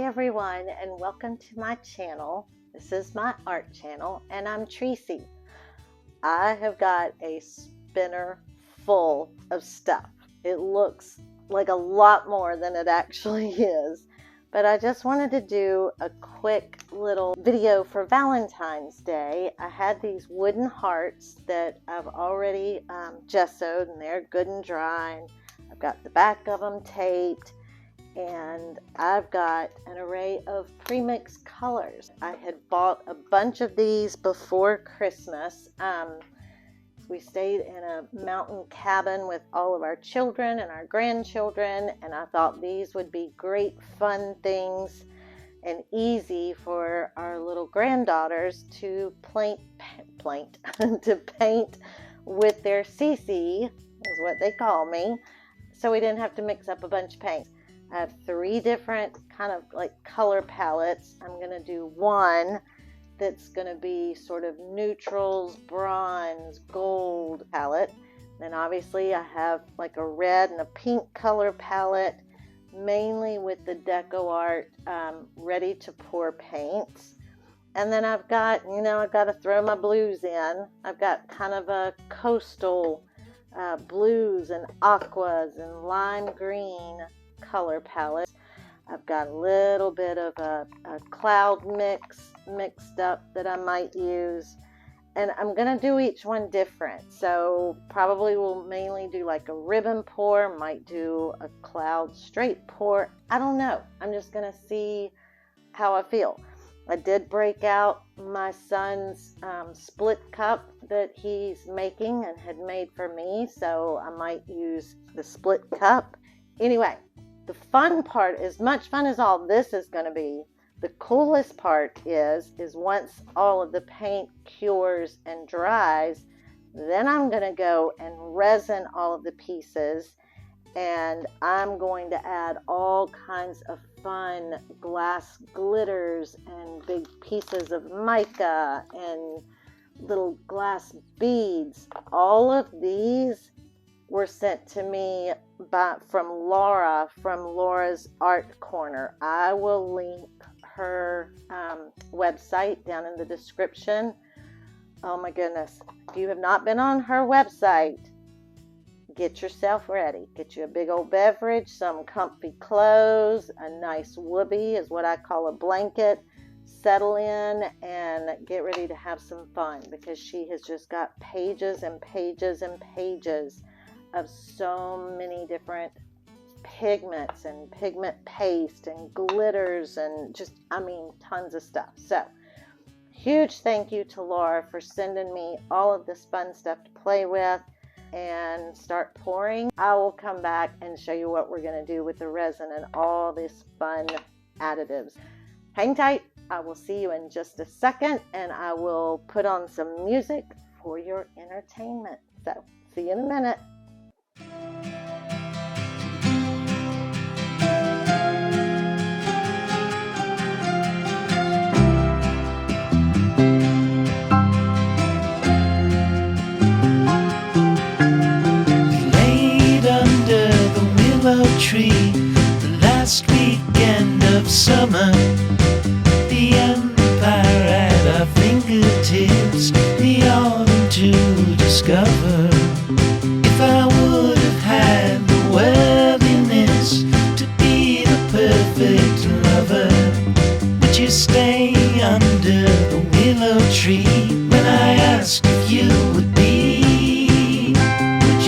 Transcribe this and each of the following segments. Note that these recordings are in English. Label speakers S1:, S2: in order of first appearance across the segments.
S1: everyone, and welcome to my channel. This is my art channel, and I'm Tracy. I have got a spinner full of stuff. It looks like a lot more than it actually is, but I just wanted to do a quick little video for Valentine's Day. I had these wooden hearts that I've already gessoed, and they're good and dry. And I've got the back of them taped. And I've got an array of pre-mixed colors. I had bought a bunch of these before Christmas. We stayed in a mountain cabin with all of our children and our grandchildren, and I thought these would be great fun things and easy for our little granddaughters to paint with their CC, is what they call me, so we didn't have to mix up a bunch of paints. I have 3 different kind of like color palettes. I'm going to do one that's going to be sort of neutrals, bronze, gold palette. Then obviously I have like a red and a pink color palette, mainly with the Deco Art ready to pour paints. And then I've got, I've got to throw my blues in. I've got kind of a coastal blues and aquas and lime green color palette. I've got a little bit of a cloud mixed up that I might use, and I'm gonna do each one different. So probably will mainly do like a ribbon pour, might do a cloud straight pour. I don't know. I'm just gonna see how I feel. I did break out my son's split cup that he's making and had made for me, so I might use the split cup. Anyway, the fun part, as much fun as all this is going to be, the coolest part is once all of the paint cures and dries, then I'm going to go and resin all of the pieces, and I'm going to add all kinds of fun glass glitters and big pieces of mica and little glass beads. All of these were sent to me from Laura, from Laura's Art Corner. I will link her website down in the description. Oh my goodness. If you have not been on her website, get yourself ready. Get you a big old beverage, some comfy clothes, a nice whoopee is what I call a blanket. Settle in and get ready to have some fun, because she has just got pages and pages and pages of so many different pigments and pigment paste and glitters and just, tons of stuff. So, huge thank you to Laura for sending me all of this fun stuff to play with and start pouring. I will come back and show you what we're going to do with the resin and all these fun additives. Hang tight. I will see you in just a second, and I will put on some music for your entertainment. So, see you in a minute.
S2: Tree, the last weekend of summer, the empire at our fingertips, the autumn to discover. If I would have had the worthiness to be the perfect lover, would you stay under the willow tree when I asked if you would be? Would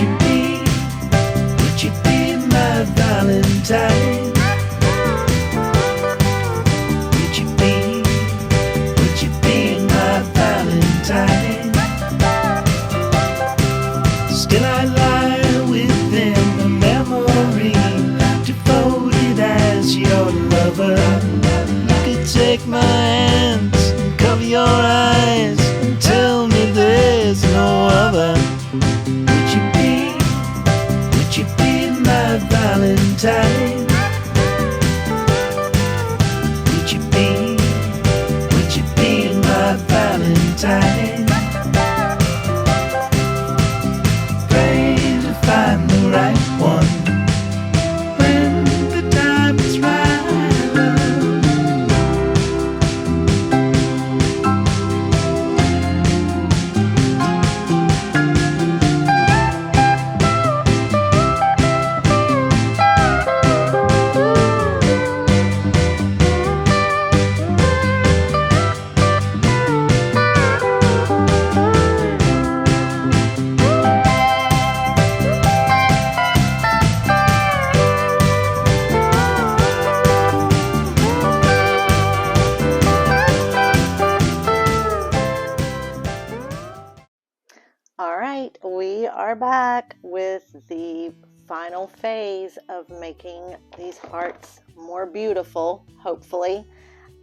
S2: you be my Valentine?
S1: back with the final phase of making these hearts more beautiful, hopefully.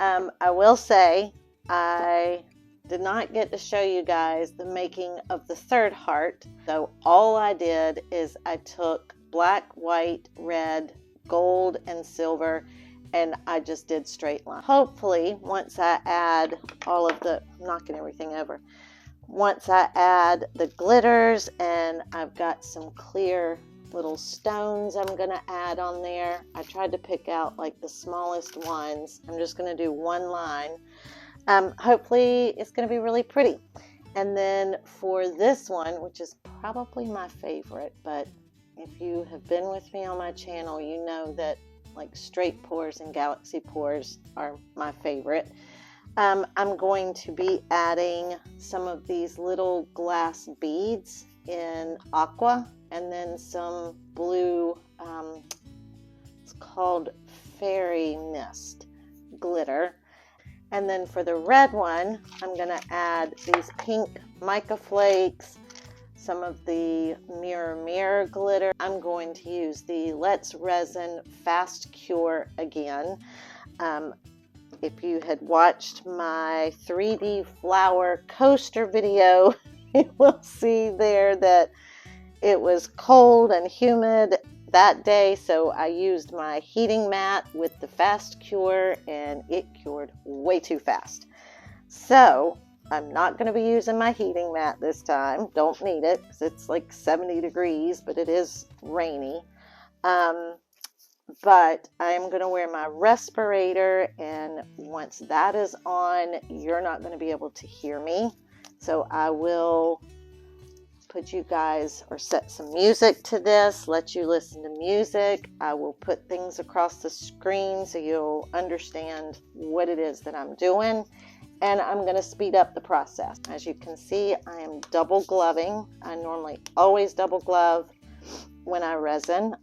S1: I will say I did not get to show you guys the making of the third heart. So all I did is I took black, white, red, gold, and silver, and I just did straight line. Hopefully, once I add all of the, I'm knocking everything over. Once I add the glitters, and I've got some clear little stones I'm gonna add on there. I tried to pick out like the smallest ones. I'm just gonna do one line. Hopefully it's gonna be really pretty. And then for this one, which is probably my favorite, but if you have been with me on my channel, you know that like straight pours and galaxy pours are my favorite. I'm going to be adding some of these little glass beads in aqua, and then some blue, it's called fairy mist glitter. And then for the red one, I'm going to add these pink mica flakes, some of the mirror glitter. I'm going to use the Let's Resin Fast Cure again. If you had watched my 3D flower coaster video, you will see there that it was cold and humid that day, so I used my heating mat with the Fast Cure, and it cured way too fast. So I'm not going to be using my heating mat this time. Don't need it because it's like 70 degrees, but it is rainy. But I'm going to wear my respirator, and once that is on, you're not going to be able to hear me. So I will put you guys, or set some music to this, let you listen to music. I will put things across the screen so you'll understand what it is that I'm doing. And I'm going to speed up the process. As you can see, I am double gloving. I normally always double glove when I resin.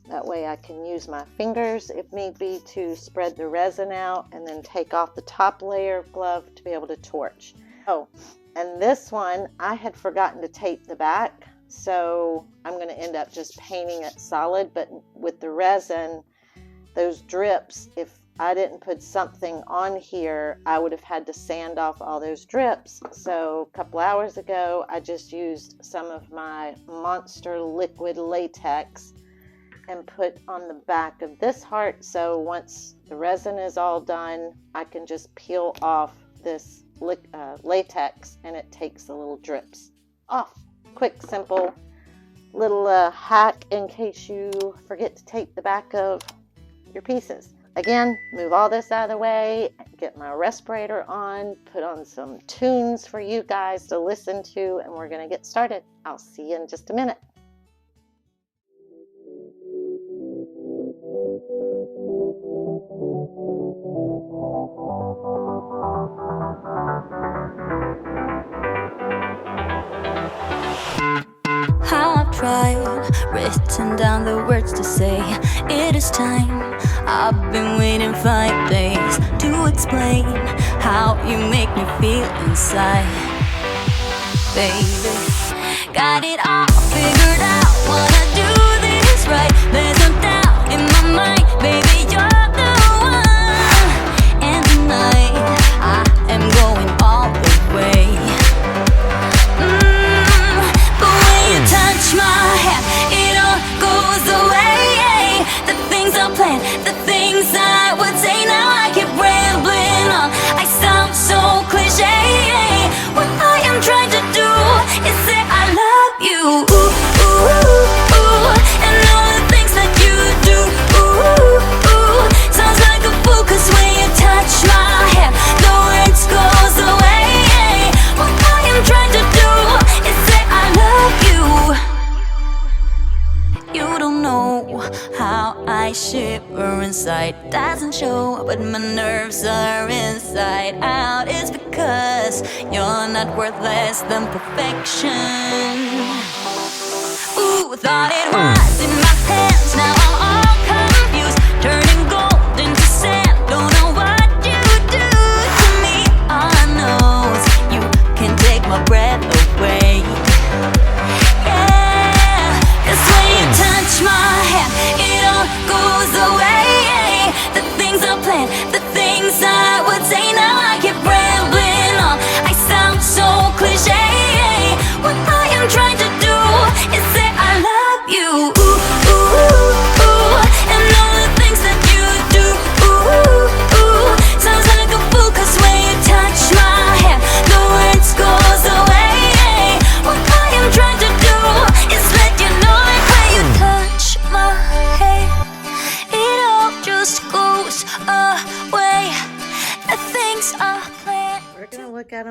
S1: That way I can use my fingers if need be to spread the resin out, and then take off the top layer of glove to be able to torch. Oh, and this one I had forgotten to tape the back, so I'm going to end up just painting it solid. But with the resin, those drips, if I didn't put something on here, I would have had to sand off all those drips. So a couple hours ago, I just used some of my Monster liquid latex and put on the back of this heart. So once the resin is all done, I can just peel off this latex, and it takes the little drips off. Quick, simple little hack in case you forget to tape the back of your pieces. Again, move all this out of the way, get my respirator on, put on some tunes for you guys to listen to, and we're going to get started. I'll see you in just a minute.
S3: I've tried, written down the words to say it is time. I've been waiting 5 days to explain how you make me feel inside. Baby, got it all figured out, wanna do this right. There's no doubt in my mind, baby, you're the one. And tonight, I am going all the way. Touch my hand, it all goes away. The things I planned, the things I would say, now I keep rambling on. I sound so cliche. What I am trying to do is say I love you. Ooh, ooh, ooh. And all the things that you do. Ooh, ooh. Sounds like a fool, 'cause when you touch my hand, the words goes away. What I am trying to do is say I love you. You don't know how I shiver inside. Doesn't show, but my nerves are inside out. It's because you're not worth less than perfection. Ooh, thought it was in my hands, now I'm all confused. Turning gold into sand, don't know what you do to me. All I know is you can take my breath away. Yeah.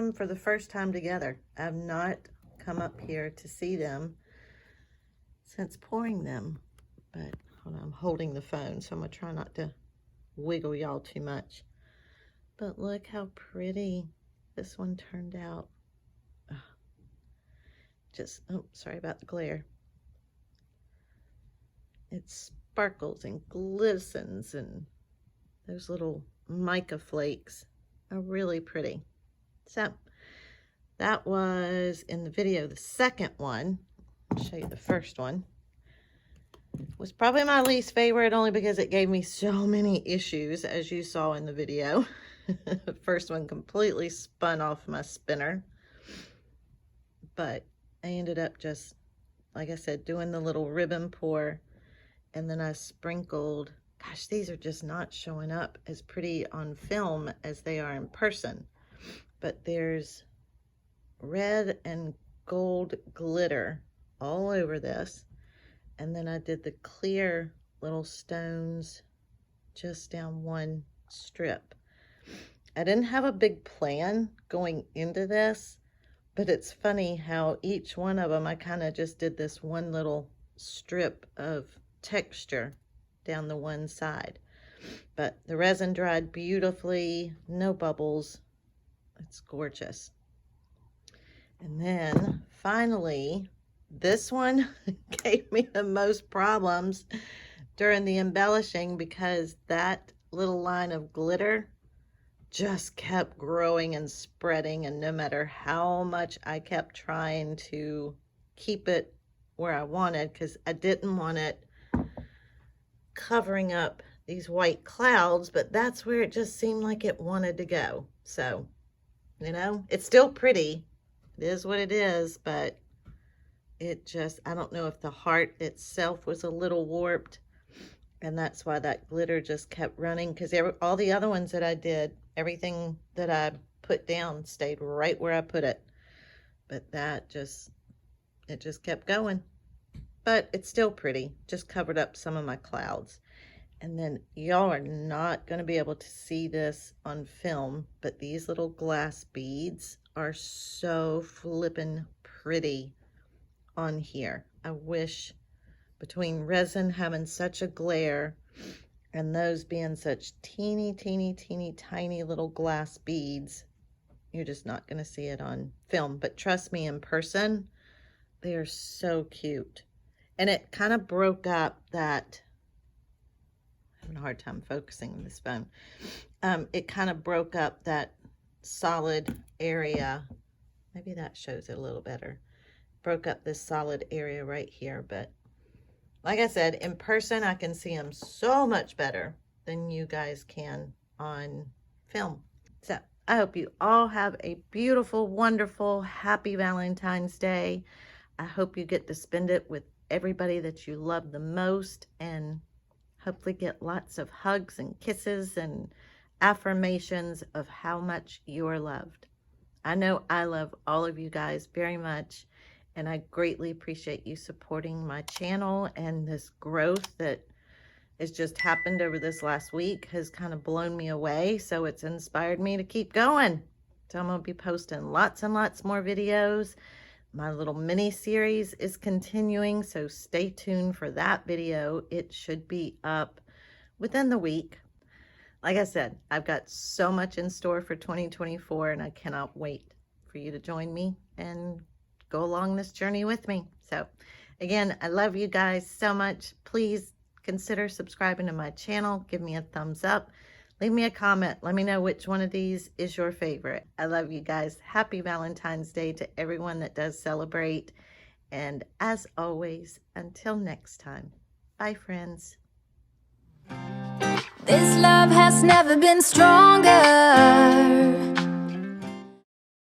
S1: them for the first time together. I've not come up here to see them since pouring them. But hold on, I'm holding the phone, so I'm going to try not to wiggle y'all too much. But look how pretty this one turned out. Oh, sorry about the glare. It sparkles and glistens, and those little mica flakes are really pretty. So that was in the video. The second one, I'll show you the first one, was probably my least favorite, only because it gave me so many issues, as you saw in the video. The first one completely spun off my spinner, but I ended up just, like I said, doing the little ribbon pour, and then I sprinkled. Gosh, these are just not showing up as pretty on film as they are in person, but there's red and gold glitter all over this, and then I did the clear little stones just down one strip. I didn't have a big plan going into this, but it's funny how each one of them, I kind of just did this one little strip of texture down the one side. But the resin dried beautifully, no bubbles. It's gorgeous. And then finally, this one gave me the most problems during the embellishing, because that little line of glitter just kept growing and spreading, and no matter how much I kept trying to keep it where I wanted, because I didn't want it covering up these white clouds, but that's where it just seemed like it wanted to go. So, you know, it's still pretty. It is what it is, but it just, I don't know if the heart itself was a little warped, and that's why that glitter just kept running, because all the other ones that I did, everything that I put down stayed right where I put it. But that just, it just kept going. But it's still pretty, just covered up some of my clouds. And then y'all are not going to be able to see this on film, but these little glass beads are so flippin' pretty on here. I wish, between resin having such a glare and those being such teeny, teeny, teeny, tiny little glass beads, you're just not going to see it on film. But trust me, in person, they are so cute. And it kind of broke up that, I'm having a hard time focusing on this phone. It kind of broke up that solid area. Maybe that shows it a little better. Broke up this solid area right here, but like I said, in person, I can see them so much better than you guys can on film. So I hope you all have a beautiful, wonderful, happy Valentine's Day. I hope you get to spend it with everybody that you love the most, and hopefully get lots of hugs and kisses and affirmations of how much you are loved. I know I love all of you guys very much, and I greatly appreciate you supporting my channel, and this growth that has just happened over this last week has kind of blown me away. So it's inspired me to keep going. So I'm going to be posting lots and lots more videos. My little mini series is continuing, so stay tuned for that video. It should be up within the week. Like I said, I've got so much in store for 2024, and I cannot wait for you to join me and go along this journey with me. So again, I love you guys so much. Please consider subscribing to my channel. Give me a thumbs up. Leave me a comment. Let me know which one of these is your favorite. I love you guys. Happy Valentine's Day to everyone that does celebrate. And as always, until next time, bye friends.
S3: This love has never been stronger.